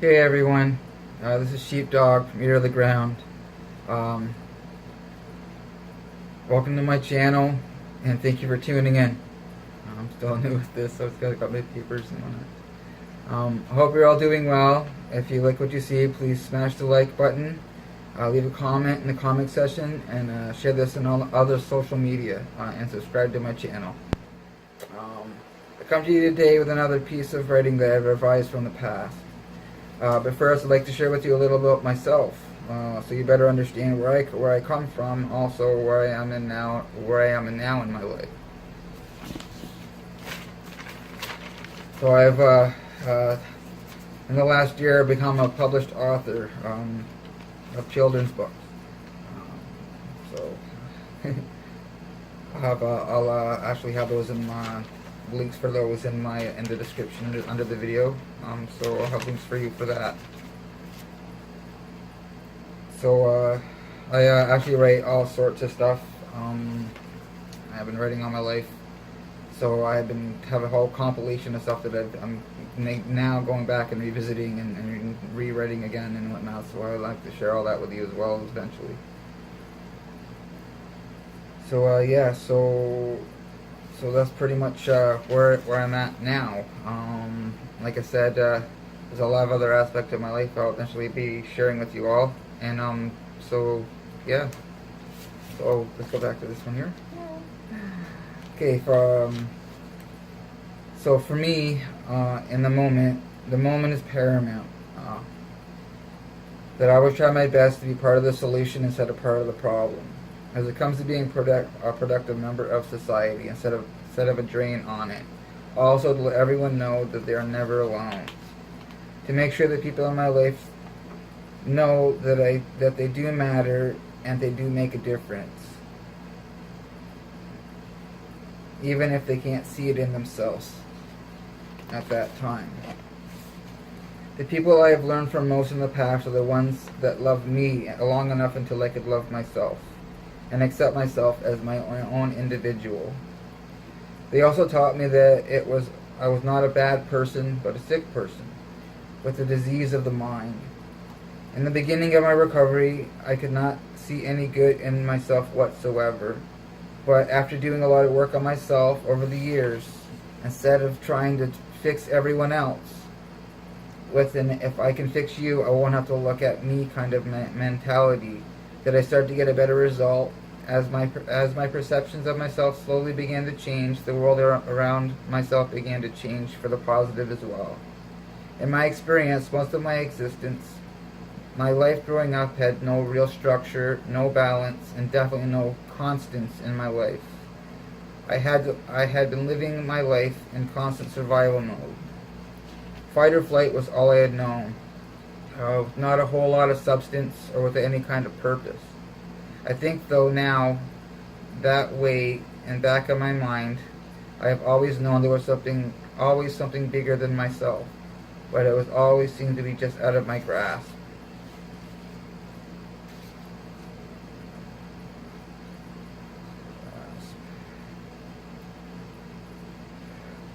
Hey everyone, this is Sheepdog from Ear to the Ground. Um, Welcome to my channel, and thank you for tuning in. I'm still new with this, so it's got my papers and whatnot. I hope you're all doing well. If you like what you see, please smash the like button, leave a comment in the comment section, and share this on all other social media, and subscribe to my channel. I come to you today with another piece of writing that I've revised from the past. But first, I'd like to share with you a little about myself, so you better understand where I come from, also where I am in now in my life. So I've in the last year become a published author of children's books. So I'll actually have those in my links for those in the description under the video. So I'll have links for you for that. So I actually write all sorts of stuff. I've been writing all my life. So I have a whole compilation of stuff that I'm now going back and revisiting and rewriting again and whatnot. So I would like to share all that with you as well eventually. So yeah, so that's pretty much where I'm at now. Like I said, there's a lot of other aspects of my life I'll eventually be sharing with you all. And so yeah. So let's go back to this one here. Okay, so for me, in the moment is paramount. That I always try my best to be part of the solution instead of part of the problem, as it comes to being a productive member of society instead of a drain on it. Also, to let everyone know that they are never alone. To make sure that people in my life know that they do matter and they do make a difference, even if they can't see it in themselves at that time. The people I have learned from most in the past are the ones that loved me long enough until I could love myself and accept myself as my own individual. They also taught me that I was not a bad person, but a sick person with a disease of the mind. In the beginning of my recovery, I could not see any good in myself whatsoever. But after doing a lot of work on myself over the years, instead of trying to fix everyone else with an "if I can fix you, I won't have to look at me" kind of mentality, that I started to get a better result. As my perceptions of myself slowly began to change, the world around myself began to change for the positive as well. In my experience, most of my existence, my life growing up had no real structure, no balance, and definitely no constants in my life. I had been living my life in constant survival mode. Fight or flight was all I had known. Not a whole lot of substance or with any kind of purpose. I think though now, that way in back of my mind, I have always known there was always something bigger than myself, but it was always seemed to be just out of my grasp.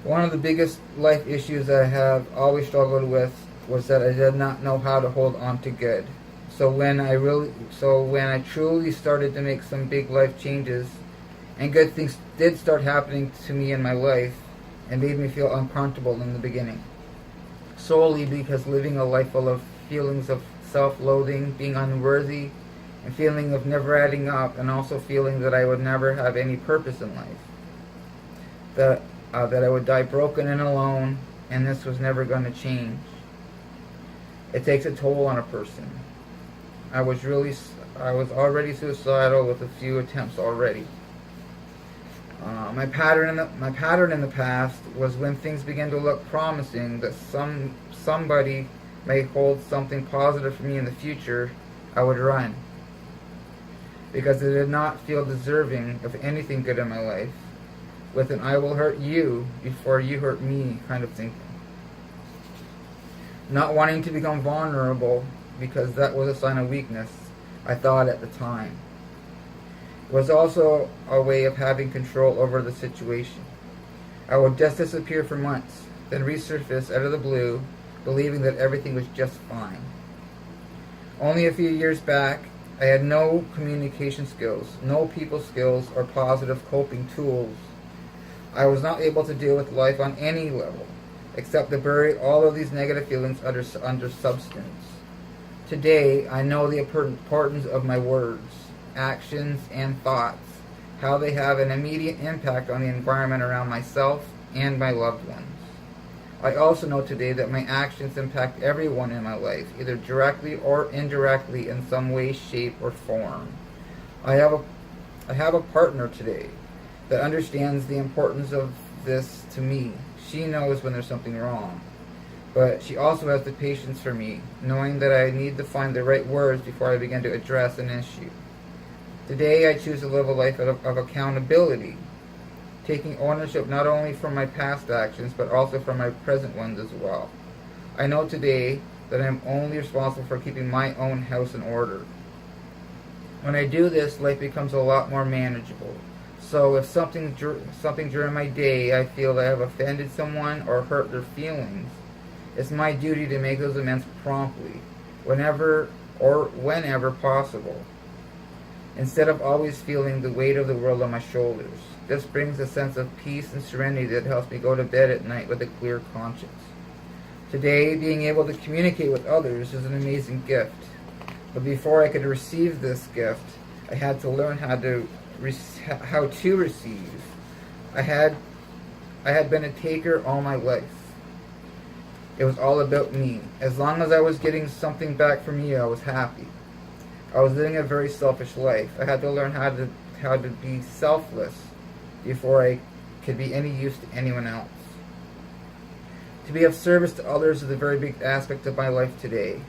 One of the biggest life issues I have always struggled with was that I did not know how to hold on to good. So when I truly started to make some big life changes, and good things did start happening to me in my life, it made me feel uncomfortable in the beginning. Solely because living a life full of feelings of self-loathing, being unworthy, and feeling of never adding up, and also feeling that I would never have any purpose in life. That I would die broken and alone, and this was never going to change. It takes a toll on a person. I was already suicidal with a few attempts already. My pattern in the past was when things began to look promising that somebody may hold something positive for me in the future, I would run, because I did not feel deserving of anything good in my life, with an "I will hurt you before you hurt me" kind of thinking. Not wanting to become vulnerable, because that was a sign of weakness, I thought at the time. It was also a way of having control over the situation. I would just disappear for months, then resurface out of the blue believing that everything was just fine. Only a few years back, I had no communication skills, no people skills, or positive coping tools. I was not able to deal with life on any level, except to bury all of these negative feelings under substance. Today, I know the importance of my words, actions, and thoughts, how they have an immediate impact on the environment around myself and my loved ones. I also know today that my actions impact everyone in my life, either directly or indirectly in some way, shape, or form. I have a partner today that understands the importance of this to me. She knows when there's something wrong, but she also has the patience for me, knowing that I need to find the right words before I begin to address an issue. Today I choose to live a life of accountability, taking ownership not only for my past actions, but also for my present ones as well. I know today that I am only responsible for keeping my own house in order. When I do this, life becomes a lot more manageable. So if something during my day I feel that I have offended someone or hurt their feelings, it's my duty to make those amends promptly, whenever possible, instead of always feeling the weight of the world on my shoulders. This brings a sense of peace and serenity that helps me go to bed at night with a clear conscience. Today, being able to communicate with others is an amazing gift. But before I could receive this gift, I had to learn how to receive. I had been a taker all my life. It was all about me. As long as I was getting something back from you, I was happy. I was living a very selfish life. I had to learn how to be selfless before I could be any use to anyone else. To be of service to others is a very big aspect of my life today.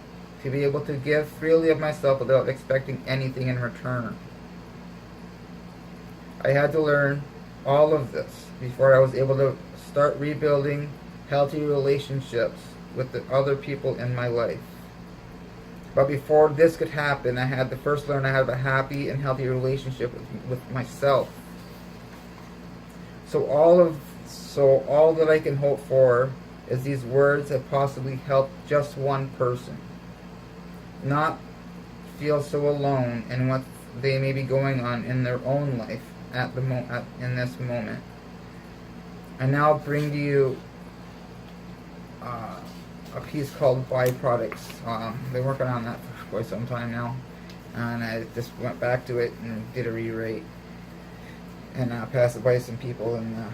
To be able to give freely of myself without expecting anything in return. I had to learn all of this before I was able to start rebuilding healthy relationships with the other people in my life. But before this could happen, I had to first learn to have a happy and healthy relationship with myself. So all that I can hope for is these words that possibly help just one person not feel so alone in what they may be going on in their own life in this moment. I now bring to you a piece called Byproducts. Been working on that for quite some time now, and I just went back to it and did a rewrite and passed it by some people, and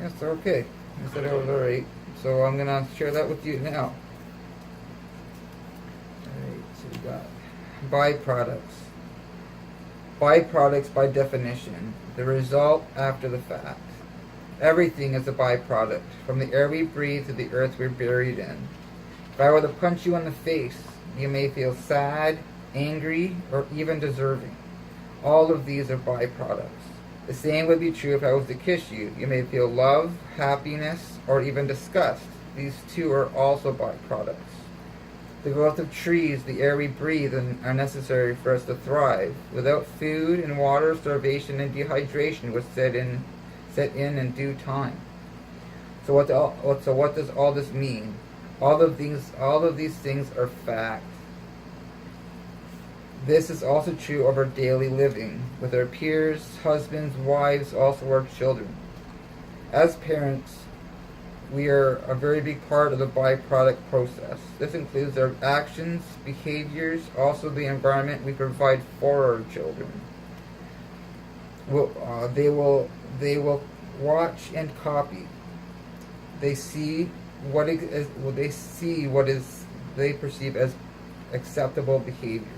yes, they're okay. I said it was alright, so I'm gonna share that with you now. Alright, so we got byproducts. Byproducts, by definition, the result after the fact. Everything is a byproduct, from the air we breathe to the earth we're buried in. If I were to punch you in the face, you may feel sad, angry, or even deserving. All of these are byproducts. The same would be true if I was to kiss you. You may feel love, happiness, or even disgust. These too are also byproducts. The growth of trees, the air we breathe, are necessary for us to thrive. Without food and water, starvation and dehydration would set in due time. So what does all this mean? All of these things are fact. This is also true of our daily living, with our peers, husbands, wives, also our children. As parents, we are a very big part of the byproduct process. This includes our actions, behaviors, also the environment we provide for our children. They will watch and copy. They see what they perceive as acceptable behavior.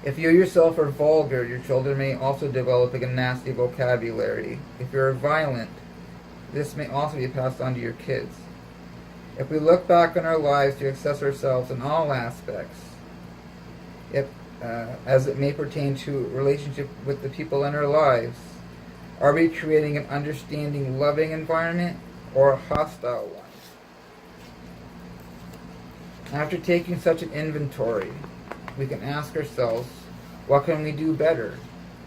If you yourself are vulgar, your children may also develop a nasty vocabulary. If you're violent, this may also be passed on to your kids. If we look back on our lives to assess ourselves in all aspects, as it may pertain to relationship with the people in our lives, are we creating an understanding, loving environment or a hostile one? After taking such an inventory, we can ask ourselves, what can we do better?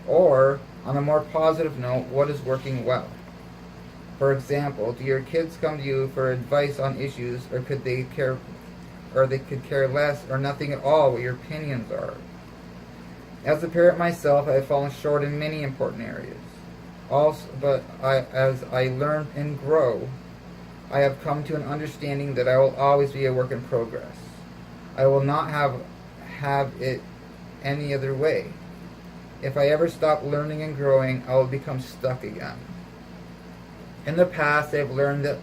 Or, on a more positive note, what is working well? For example, do your kids come to you for advice on issues, or could they care, or they could care less or nothing at all what your opinions are? As a parent myself, I have fallen short in many important areas. As I learn and grow, I have come to an understanding that I will always be a work in progress. I will not have it any other way. If I ever stop learning and growing, I will become stuck again. In the past, I have learned that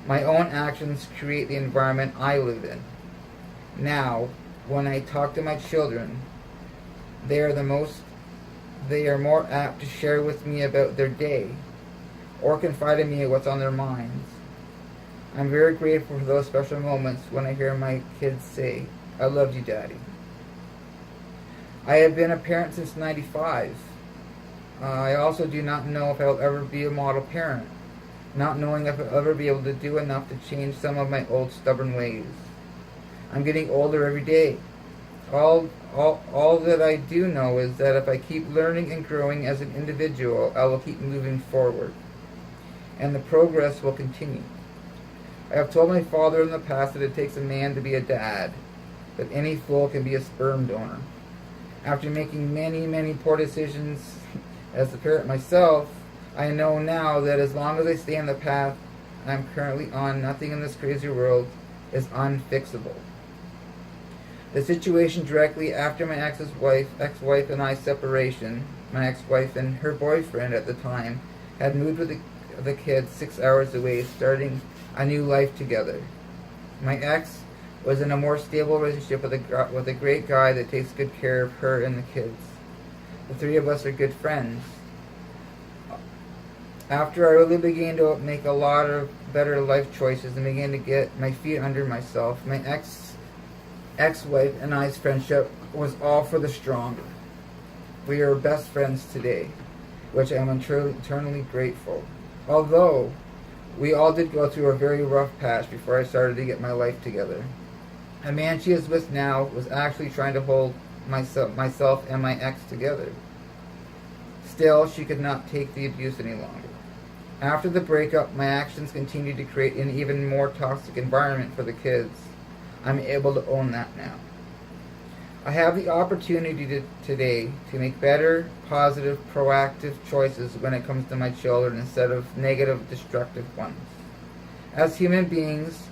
my own actions create the environment I live in. Now, when I talk to my children, they are more apt to share with me about their day or confide in me what's on their minds. I'm very grateful for those special moments when I hear my kids say, "I love you, Daddy." I have been a parent since '95. I also do not know if I'll ever be a model parent, not knowing if I'll ever be able to do enough to change some of my old stubborn ways. I'm getting older every day. All that I do know is that if I keep learning and growing as an individual, I will keep moving forward, and the progress will continue. I have told my father in the past that it takes a man to be a dad, but any fool can be a sperm donor. After making many, many poor decisions as a parent myself, I know now that as long as I stay on the path I'm currently on, nothing in this crazy world is unfixable. The situation directly after my ex-wife and I separation, my ex-wife and her boyfriend at the time had moved with the kids 6 hours away, starting a new life together. My ex was in a more stable relationship with a great guy that takes good care of her and the kids. The three of us are good friends. After I really began to make a lot of better life choices and began to get my feet under myself, my ex-wife and I's friendship was all for the stronger. We are best friends today, which I am eternally grateful. Although we all did go through a very rough patch before I started to get my life together. The man she is with now was actually trying to hold myself and my ex together. Still, she could not take the abuse any longer. After the breakup, my actions continued to create an even more toxic environment for the kids. I'm able to own that now. I have the opportunity today to make better, positive, proactive choices when it comes to my children instead of negative, destructive ones. As human beings,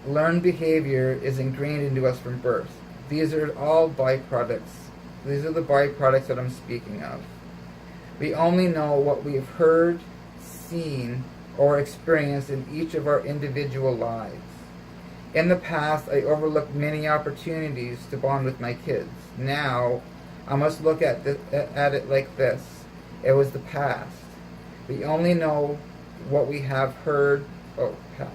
learned behavior is ingrained into us from birth. These are all byproducts. These are the byproducts that I'm speaking of. We only know what we have heard, seen, or experienced in each of our individual lives. In the past, I overlooked many opportunities to bond with my kids. Now, I must look at it like this. It was the past. We only know what we have heard. Oh, past.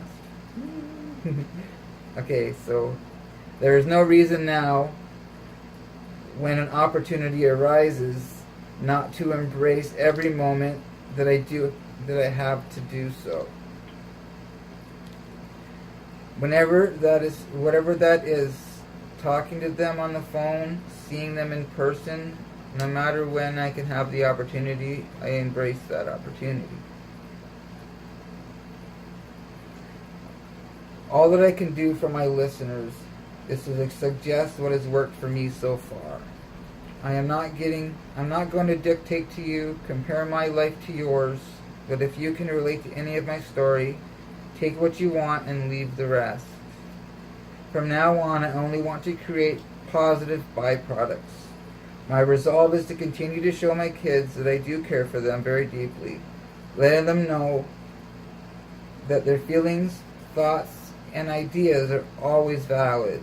Okay, so there is no reason now, when an opportunity arises, not to embrace every moment that I have to do so. Whatever that is, talking to them on the phone, seeing them in person, no matter when I can have the opportunity, I embrace that opportunity. All that I can do for my listeners is to suggest what has worked for me so far. I'm not going to dictate to you, compare my life to yours, but if you can relate to any of my story, take what you want and leave the rest. From now on, I only want to create positive byproducts. My resolve is to continue to show my kids that I do care for them very deeply, letting them know that their feelings, thoughts, and ideas are always valid,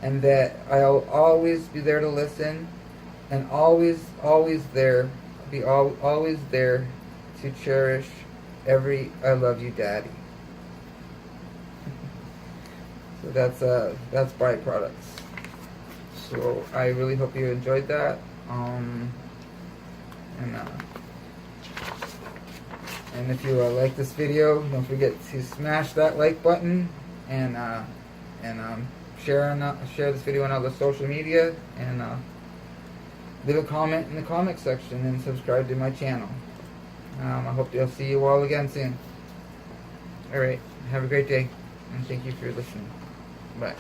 and that I'll always be there to listen, and always there to cherish every "I love you, Daddy." So that's byproducts. So I really hope you enjoyed that. And if you like this video, don't forget to smash that like button and share this video on other social media, and leave a comment in the comment section and subscribe to my channel. I hope they'll see you all again soon. Alright, have a great day, and thank you for listening. Bye.